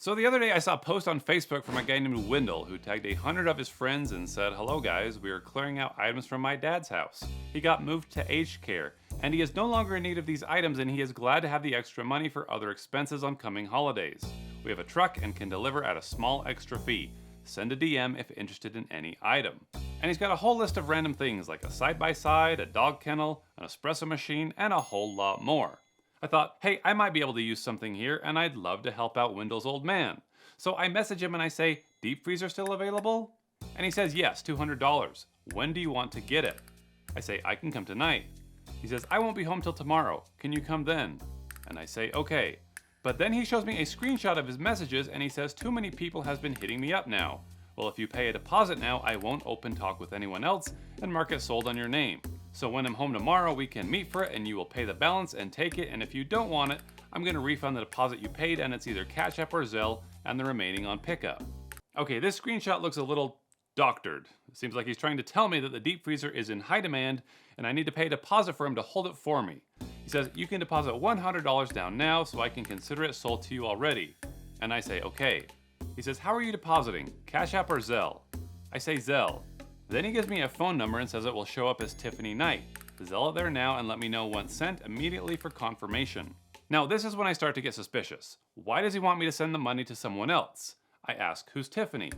So the other day I saw a post on Facebook from a guy named Wendell who tagged 100 of his friends and said, "Hello guys, we are clearing out items from my dad's house. He got moved to aged care, and he is no longer in need of these items and he is glad to have the extra money for other expenses on coming holidays. We have a truck and can deliver at a small extra fee. Send a DM if interested in any item." And he's got a whole list of random things like a side-by-side, a dog kennel, an espresso machine, and a whole lot more. I thought, hey, I might be able to use something here, and I'd love to help out Wendell's old man. So I message him and I say, "Deep freezer still available?" And he says, "Yes, $200. When do you want to get it?" I say, "I can come tonight." He says, "I won't be home till tomorrow. Can you come then?" And I say, "Okay." But then he shows me a screenshot of his messages and he says, "Too many people has been hitting me up now. Well, if you pay a deposit now, I won't open talk with anyone else and mark it sold on your name. So when I'm home tomorrow, we can meet for it and you will pay the balance and take it, and if you don't want it, I'm going to refund the deposit you paid and it's either Cash App or Zelle and the remaining on pickup." Okay, this screenshot looks a little doctored. It seems like he's trying to tell me that the deep freezer is in high demand and I need to pay a deposit for him to hold it for me. He says, "You can deposit $100 down now so I can consider it sold to you already." And I say, "Okay." He says, "How are you depositing? Cash App or Zelle?" I say Zelle. Then he gives me a phone number and says it will show up as Tiffany Knight. Zelle it there now and let me know once sent immediately for confirmation. Now this is when I start to get suspicious. Why does he want me to send the money to someone else? I ask, "Who's Tiffany?"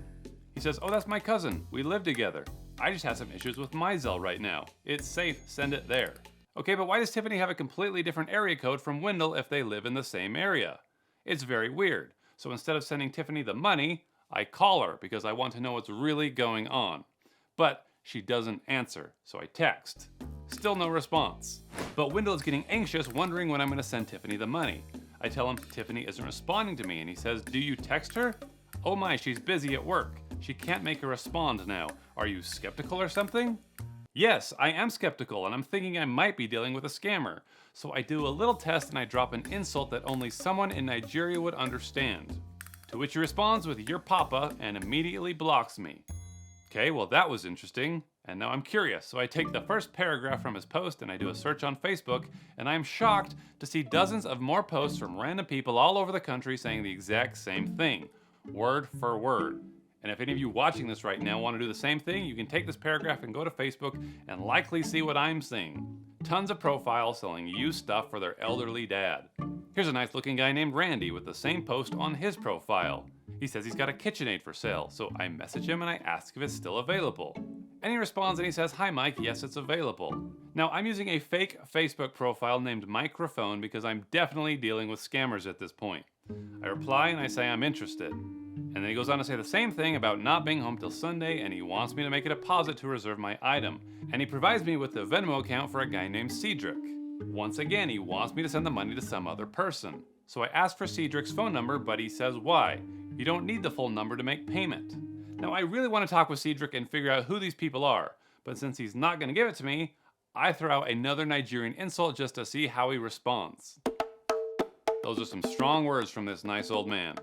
He says, "Oh, that's my cousin. We live together. I just have some issues with my Zelle right now. It's safe, send it there." Okay, but why does Tiffany have a completely different area code from Wendell if they live in the same area? It's very weird. So instead of sending Tiffany the money, I call her because I want to know what's really going on. But she doesn't answer, so I text. Still no response. But Wendell is getting anxious, wondering when I'm going to send Tiffany the money. I tell him Tiffany isn't responding to me, and he says, "Do you text her?" "Oh my, she's busy at work. She can't make a respond now. Are you skeptical or something?" Yes, I am skeptical, and I'm thinking I might be dealing with a scammer. So I do a little test and I drop an insult that only someone in Nigeria would understand. To which he responds with "Your papa" and immediately blocks me. Okay, well that was interesting, and now I'm curious, so I take the first paragraph from his post and I do a search on Facebook, and I'm shocked to see dozens of more posts from random people all over the country saying the exact same thing, word for word. And if any of you watching this right now want to do the same thing, you can take this paragraph and go to Facebook and likely see what I'm seeing. Tons of profiles selling used stuff for their elderly dad. Here's a nice looking guy named Randy with the same post on his profile. He says he's got a KitchenAid for sale, so I message him and I ask if it's still available. And he responds and he says, "Hi Mike, yes it's available." Now I'm using a fake Facebook profile named Microphone because I'm definitely dealing with scammers at this point. I reply and I say I'm interested. And then he goes on to say the same thing about not being home till Sunday, and he wants me to make a deposit to reserve my item. And he provides me with the Venmo account for a guy named Cedric. Once again, he wants me to send the money to some other person. So I ask for Cedric's phone number, but he says why? You don't need the full number to make payment. Now I really want to talk with Cedric and figure out who these people are, but since he's not going to give it to me, I throw out another Nigerian insult just to see how he responds. Those are some strong words from this nice old man.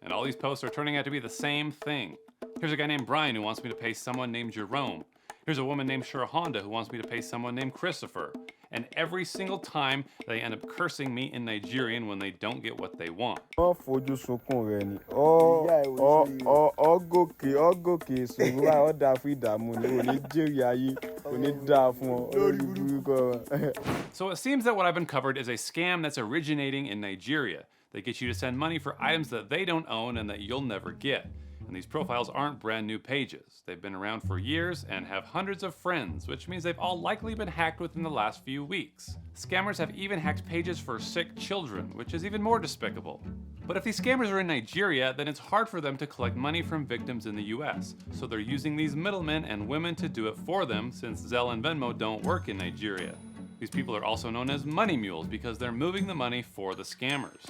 And all these posts are turning out to be the same thing. Here's a guy named Brian who wants me to pay someone named Jerome. Here's a woman named Shurahonda who wants me to pay someone named Christopher. And every single time they end up cursing me in Nigerian when they don't get what they want. Ọ fojú sunkún rẹ ni. Ọ gòkè sùn wá ọ dà fún ìdààmú ni ò ní jèrè ayé ò ní dáa fún ọ olórí burúkú. So it seems that what I've uncovered is a scam that's originating in Nigeria. They get you to send money for items that they don't own and that you'll never get. And these profiles aren't brand new pages. They've been around for years and have hundreds of friends, which means they've all likely been hacked within the last few weeks. Scammers have even hacked pages for sick children, which is even more despicable. But if these scammers are in Nigeria, then it's hard for them to collect money from victims in the US. So they're using these middlemen and women to do it for them, since Zelle and Venmo don't work in Nigeria. These people are also known as money mules because they're moving the money for the scammers.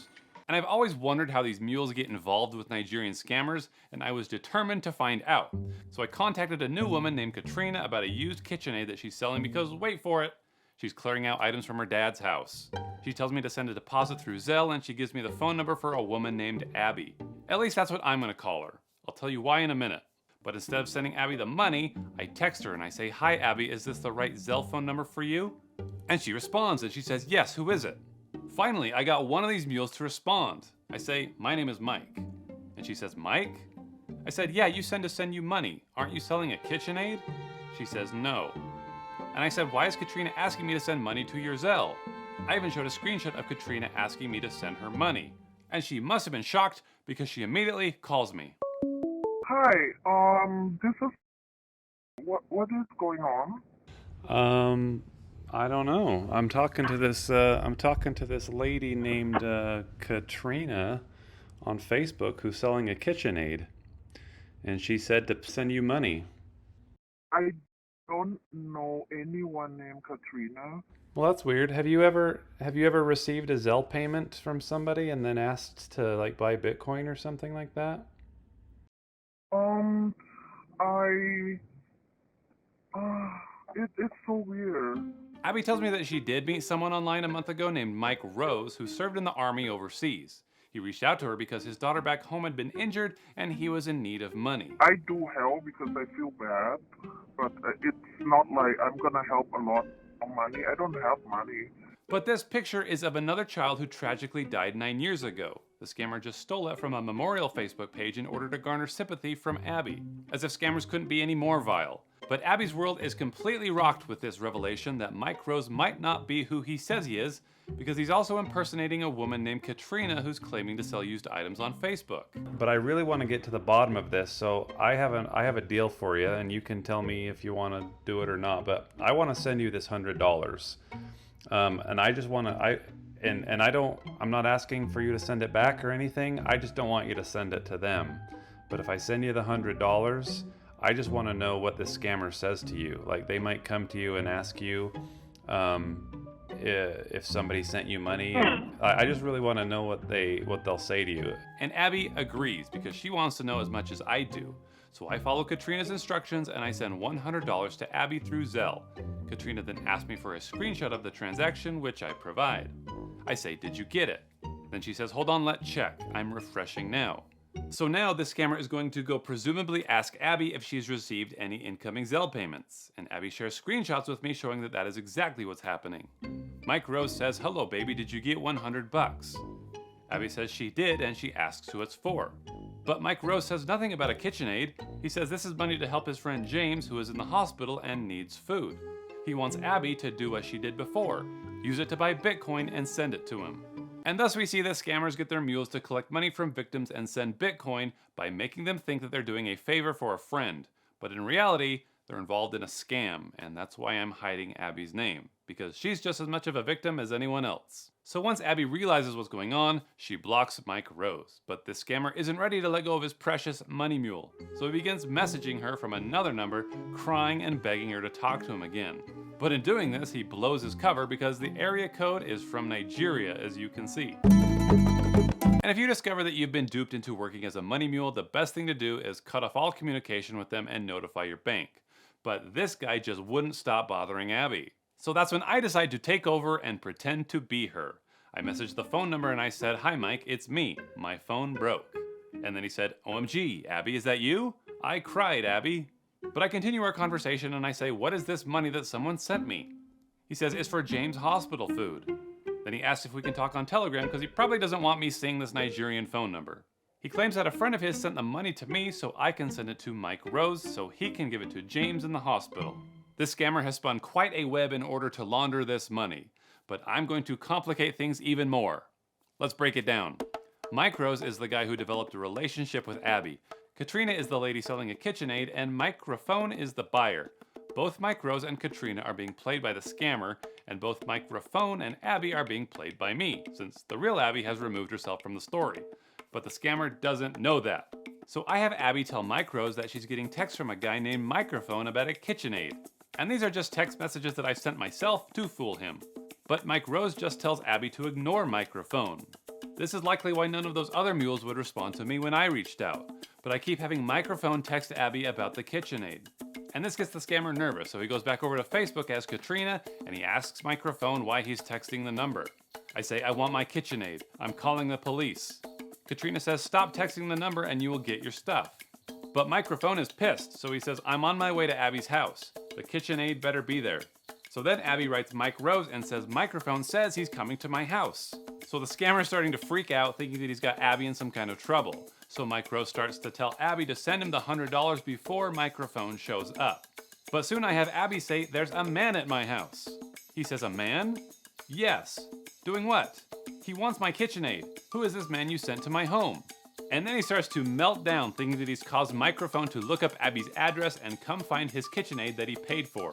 And I've always wondered how these mules get involved with Nigerian scammers, and I was determined to find out. So I contacted a new woman named Katrina about a used KitchenAid that she's selling because, wait for it, she's clearing out items from her dad's house. She tells me to send a deposit through Zelle, and she gives me the phone number for a woman named Abby. At least that's what I'm gonna call her. I'll tell you why in a minute. But instead of sending Abby the money, I text her and I say, "Hi Abby, is this the right Zelle phone number for you?" And she responds and she says, "Yes, who is it?" Finally, I got one of these mules to respond. I say, "My name is Mike." And she says, Mike? I said, yeah, you send you money. Aren't you selling a KitchenAid? She says, no. And I said, why is Katrina asking me to send money to your Zelle? I even showed a screenshot of Katrina asking me to send her money. And she must have been shocked because she immediately calls me. Hi, this is what is going on? I don't know. I'm talking to this lady named Katrina on Facebook who's selling a KitchenAid, and she said to send you money. I don't know anyone named Katrina. Well, that's weird. Have you ever received a Zelle payment from somebody and then asked to like buy Bitcoin or something like that? It's so weird. Abby tells me that she did meet someone online a month ago named Mike Rose who served in the army overseas. He reached out to her because his daughter back home had been injured and he was in need of money. I do help because I feel bad, but it's not like I'm gonna help a lot of money. I don't have money. But this picture is of another child who tragically died 9 years ago. The scammer just stole it from a memorial Facebook page in order to garner sympathy from Abby, as if scammers couldn't be any more vile. But Abby's world is completely rocked with this revelation that Mike Rose might not be who he says he is, because he's also impersonating a woman named Katrina who's claiming to sell used items on Facebook. But I really want to get to the bottom of this, so I have a deal for you, and you can tell me if you want to do it or not. But I want to send you this $100, and I just want to I'm not asking for you to send it back or anything. I just don't want you to send it to them. But if I send you the $100, I just want to know what the scammer says to you. Like, they might come to you and ask you if somebody sent you money. I just really want to know what they'll say to you. And Abby agrees because she wants to know as much as I do. So I follow Katrina's instructions and I send $100 to Abby through Zelle. Katrina then asks me for a screenshot of the transaction, which I provide. I say, did you get it? Then she says, hold on, let's check. I'm refreshing now. So now the scammer is going to go presumably ask Abby if she's received any incoming Zelle payments. And Abby shares screenshots with me showing that is exactly what's happening. Mike Rose says, hello baby, did you get $100? Abby says she did and she asks who it's for. But Mike Rose says nothing about a KitchenAid. He says this is money to help his friend James, who is in the hospital and needs food. He wants Abby to do as she did before, use it to buy Bitcoin and send it to him. And thus we see that scammers get their mules to collect money from victims and send Bitcoin by making them think that they're doing a favor for a friend. But in reality, they're involved in a scam, and that's why I'm hiding Abby's name, because she's just as much of a victim as anyone else. So once Abby realizes what's going on, she blocks Mike Rose. But this scammer isn't ready to let go of his precious money mule, so he begins messaging her from another number, crying and begging her to talk to him again. But in doing this, he blows his cover because the area code is from Nigeria, as you can see. And if you discover that you've been duped into working as a money mule, the best thing to do is cut off all communication with them and notify your bank. But this guy just wouldn't stop bothering Abby. So that's when I decide to take over and pretend to be her. I messaged the phone number and I said, hi Mike, it's me. My phone broke. And then he said, OMG, Abby, is that you? I cried, Abby. But I continue our conversation and I say, what is this money that someone sent me? He says, it's for James' hospital food. Then he asks if we can talk on Telegram because he probably doesn't want me seeing this Nigerian phone number. He claims that a friend of his sent the money to me so I can send it to Mike Rose so he can give it to James in the hospital. This scammer has spun quite a web in order to launder this money, but I'm going to complicate things even more. Let's break it down. Mike Rose is the guy who developed a relationship with Abby. Katrina is the lady selling a KitchenAid, and Microphone is the buyer. Both Mike Rose and Katrina are being played by the scammer, and both Microphone and Abby are being played by me, since the real Abby has removed herself from the story. But the scammer doesn't know that. So I have Abby tell Mike Rose that she's getting texts from a guy named Microphone about a KitchenAid. And these are just text messages that I sent myself to fool him. But Mike Rose just tells Abby to ignore Microphone. This is likely why none of those other mules would respond to me when I reached out. But I keep having Microphone text Abby about the KitchenAid. And this gets the scammer nervous, so he goes back over to Facebook as Katrina, and he asks Microphone why he's texting the number. I say, I want my KitchenAid. I'm calling the police. Katrina says, stop texting the number and you will get your stuff. But Microphone is pissed, so he says, I'm on my way to Abby's house. The KitchenAid better be there. So then Abby writes Mike Rose and says, Microphone says he's coming to my house. So the scammer is starting to freak out, thinking that he's got Abby in some kind of trouble. so Micro starts to tell Abby to send him the $100 before Microphone shows up. But soon I have Abby say there's a man at my house. He says, a man? Yes. Doing what? He wants my KitchenAid. Who is this man you sent to my home? And then he starts to melt down, thinking that he's caused Microphone to look up Abby's address and come find his KitchenAid that he paid for.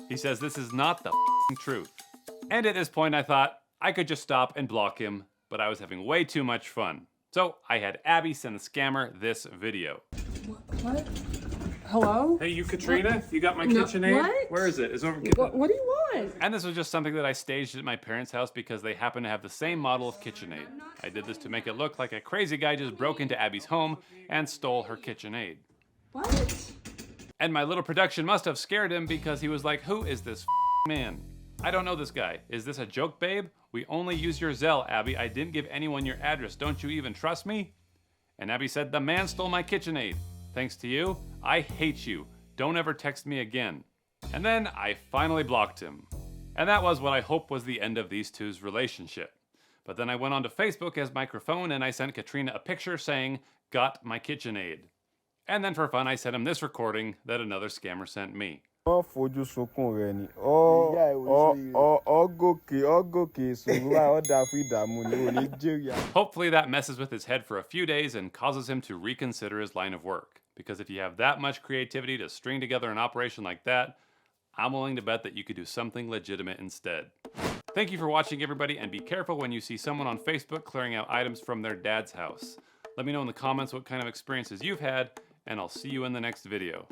He says this is not the truth. And at this point I thought I could just stop and block him, but I was having way too much fun. So I had Abby send the scammer this video. What? Hello? Hey, you Katrina? You got my No, KitchenAid? what? Where is it? It's over. What do you want? And this was just something that I staged at my parents' house because they happen to have the same model of KitchenAid. I did this to make it look like a crazy guy just broke into Abby's home and stole her KitchenAid. What? And my little production must have scared him because he was like, who is this man? I don't know this guy. Is this a joke, babe? We only use your Zelle, Abby. I didn't give anyone your address. Don't you even trust me? And Abby said, the man stole my KitchenAid. Thanks to you, I hate you. Don't ever text me again. And then I finally blocked him. And that was what I hope was the end of these two's relationship. But then I went onto Facebook as Microphone and I sent Katrina a picture saying, got my KitchenAid. And then for fun I sent him this recording that another scammer sent me. Ọ fojú sunkún rẹ ni. Ọ gòkè ṣùgbọ́n báyìí ọ dà fún ìdààmú ni ò ní jẹ́rìí. Hopefully that messes with his head for a few days and causes him to reconsider his line of work. Because if you have that much creativity to string together an operation like that, I'm willing to bet that you could do something legitimate instead. Thank you for watching, everybody, and be careful when you see someone on Facebook clearing out items from their dad's house. Let me know in the comments what kind of experiences you've had, and I'll see you in the next video.